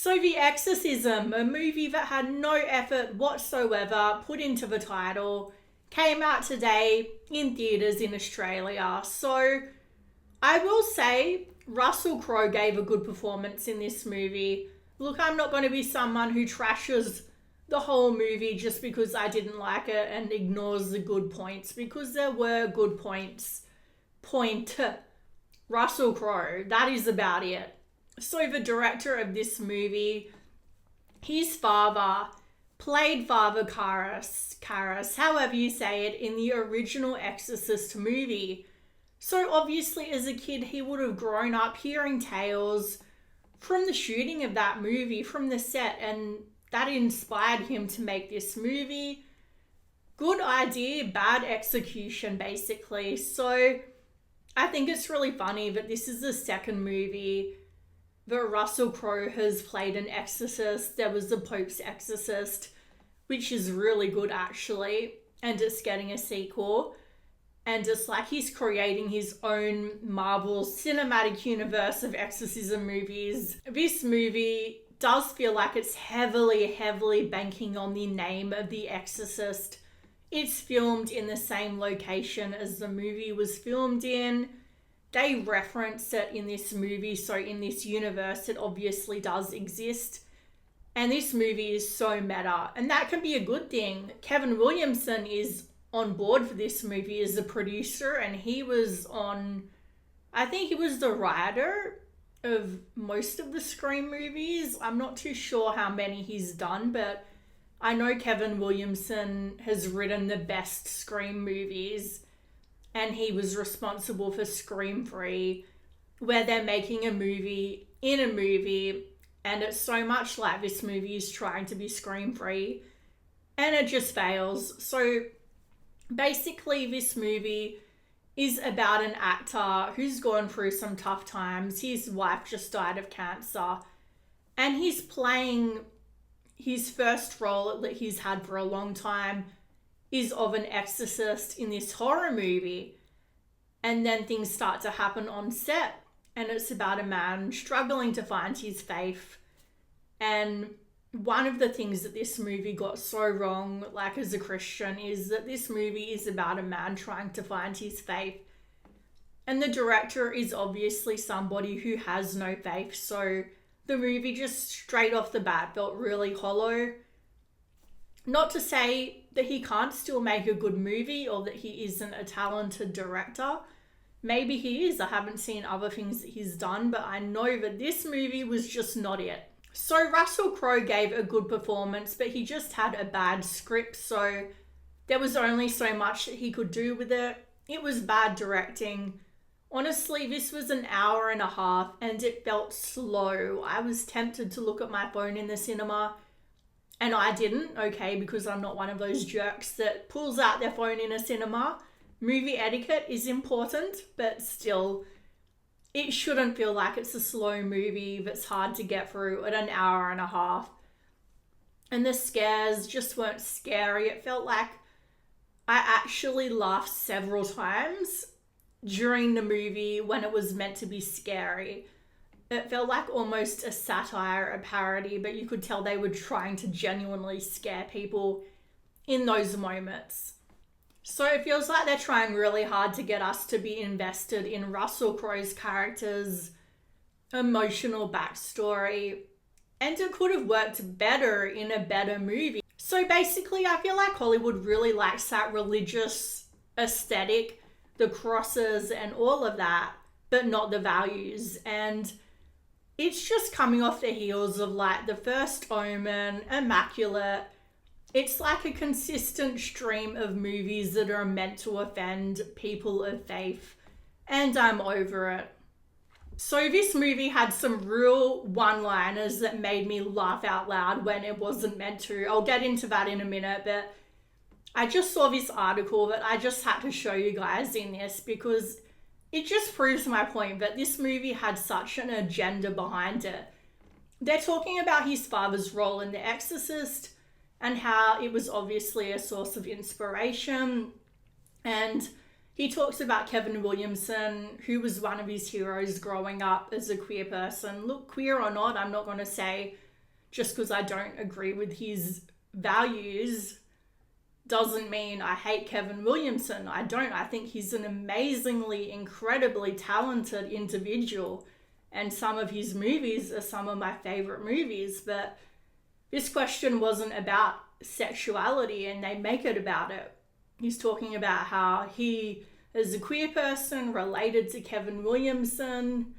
So The Exorcism, a movie that had no effort whatsoever put into the title, came out today in theatres in Australia. So I will say Russel Crowe gave a good performance in this movie. Look, I'm not going to be someone who trashes the whole movie just because I didn't like it and ignores the good points, because there were good points. Russell Crowe, that is about it. So the director of this movie, his father played Father Karras, however you say it, in the original Exorcist movie. So obviously as a kid he would have grown up hearing tales from the shooting of that movie, from the set, and that inspired him to make this movie. Good idea, bad execution basically. So I think it's really funny that this is the second movie that Russell Crowe has played an exorcist. There was the Pope's Exorcist, which is really good actually, and it's getting a sequel. And it's like he's creating his own Marvel cinematic universe of exorcism movies. This movie does feel like it's heavily banking on the name of The Exorcist. It's filmed in the same location as the movie was filmed in. They reference it in this movie, so in this universe it obviously does exist. And this movie is so meta, and that can be a good thing. Kevin Williamson is on board for this movie as a producer, and he was I think he was the writer of most of the Scream movies. I'm not too sure how many he's done, but I know Kevin Williamson has written the best Scream movies, and he was responsible for Scream 3, where they're making a movie in a movie, and it's so much like this movie is trying to be Scream 3, and it just fails. So basically this movie is about an actor who's gone through some tough times. His wife just died of cancer, and he's playing his first role that he's had for a long time is of an exorcist in this horror movie. And then things start to happen on set, and it's about a man struggling to find his faith. And one of the things that this movie got so wrong, like as a Christian, is that this movie is about a man trying to find his faith. And the director is obviously somebody who has no faith, so the movie just straight off the bat felt really hollow. Not to say that he can't still make a good movie or that he isn't a talented director. Maybe he is. I haven't seen other things that he's done, but I know that this movie was just not it. So Russell Crowe gave a good performance, but he just had a bad script, so there was only so much that he could do with it. It was bad directing. Honestly, this was an hour and a half and it felt slow. I was tempted to look at my phone in the cinema, and I didn't, okay, because I'm not one of those jerks that pulls out their phone in a cinema. Movie etiquette is important, but still, it shouldn't feel like it's a slow movie that's hard to get through at an hour and a half. And the scares just weren't scary. It felt like I actually laughed several times during the movie when it was meant to be scary. It felt like almost a satire, a parody, but you could tell they were trying to genuinely scare people in those moments. So it feels like they're trying really hard to get us to be invested in Russell Crowe's character's emotional backstory, and it could have worked better in a better movie. So basically, I feel like Hollywood really likes that religious aesthetic, the crosses and all of that, but not the values. And it's just coming off the heels of like The First Omen, Immaculate. It's like a consistent stream of movies that are meant to offend people of faith, and I'm over it. So this movie had some real one-liners that made me laugh out loud when it wasn't meant to. I'll get into that in a minute, but I just saw this article that I just had to show you guys in this because it just proves my point that this movie had such an agenda behind it. They're talking about his father's role in The Exorcist and how it was obviously a source of inspiration. And he talks about Kevin Williamson, who was one of his heroes growing up as a queer person. Look, queer or not, I'm not going to say just because I don't agree with his values doesn't mean I hate Kevin Williamson. I don't. I think he's an amazingly, incredibly talented individual, and some of his movies are some of my favorite movies. But this question wasn't about sexuality, and they make it about it. He's talking about how he, as a queer person, related to Kevin Williamson.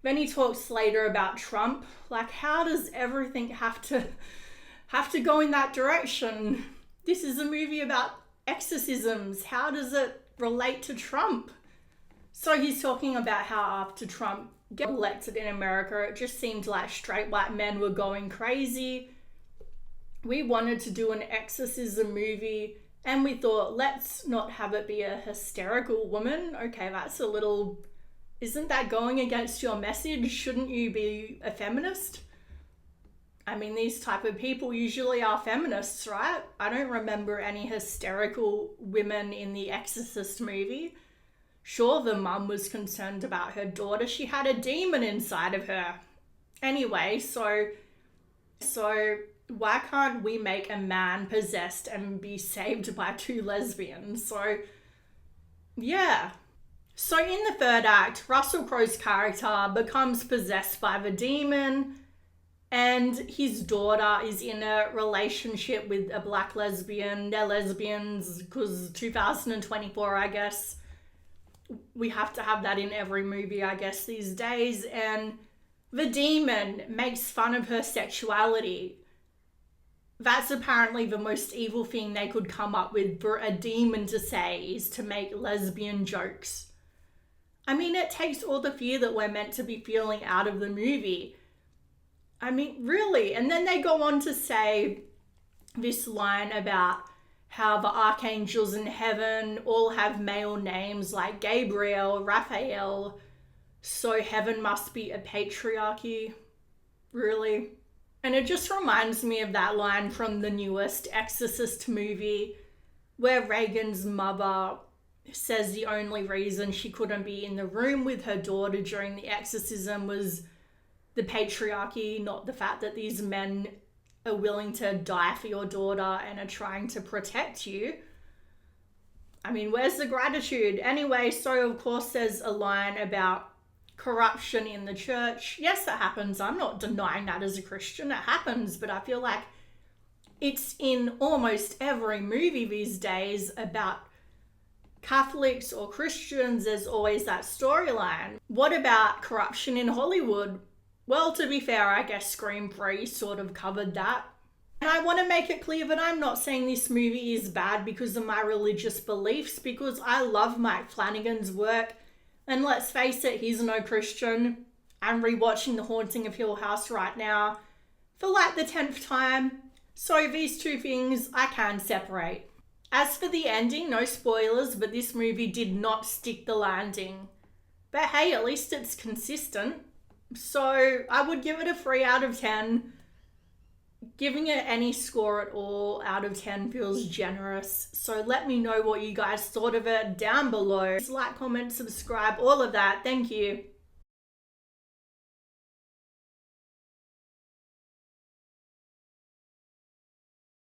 Then he talks later about Trump. Like, how does everything have to go in that direction? This is a movie about exorcisms. How does it relate to Trump? So he's talking about how after Trump got elected in America, it just seemed like straight white men were going crazy. We wanted to do an exorcism movie, and we thought, let's not have it be a hysterical woman. Okay, that's a little... Isn't that going against your message? Shouldn't you be a feminist? I mean, these type of people usually are feminists, right? I don't remember any hysterical women in the Exorcist movie. Sure, the mum was concerned about her daughter. She had a demon inside of her. Anyway, so why can't we make a man possessed and be saved by two lesbians? So, yeah. So in the third act, Russel Crowe's character becomes possessed by the demon, and his daughter is in a relationship with a black lesbian. They're lesbians because 2024, I guess. We have to have that in every movie, I guess, these days. And the demon makes fun of her sexuality. That's apparently the most evil thing they could come up with for a demon to say, is to make lesbian jokes. I mean, it takes all the fear that we're meant to be feeling out of the movie. I mean, really. And then they go on to say this line about how the archangels in heaven all have male names like Gabriel, Raphael, so heaven must be a patriarchy. Really? And it just reminds me of that line from the newest Exorcist movie where Reagan's mother says the only reason she couldn't be in the room with her daughter during the exorcism was the patriarchy, not the fact that these men are willing to die for your daughter and are trying to protect you. I mean, where's the gratitude? Anyway, so of course there's a line about corruption in the church. Yes, it happens. I'm not denying that as a Christian. It happens, but I feel like it's in almost every movie these days about Catholics or Christians. There's always that storyline. What about corruption in Hollywood? Well, to be fair, I guess Scream 3 sort of covered that. And I want to make it clear that I'm not saying this movie is bad because of my religious beliefs, because I love Mike Flanagan's work. And let's face it, he's no Christian. I'm rewatching The Haunting of Hill House right now for like the 10th time. So these two things I can separate. As for the ending, no spoilers, but this movie did not stick the landing. But hey, at least it's consistent. So I would give it a 3 out of 10. Giving it any score at all out of 10 feels generous. So let me know what you guys thought of it down below. Like, comment, subscribe, all of that. Thank you.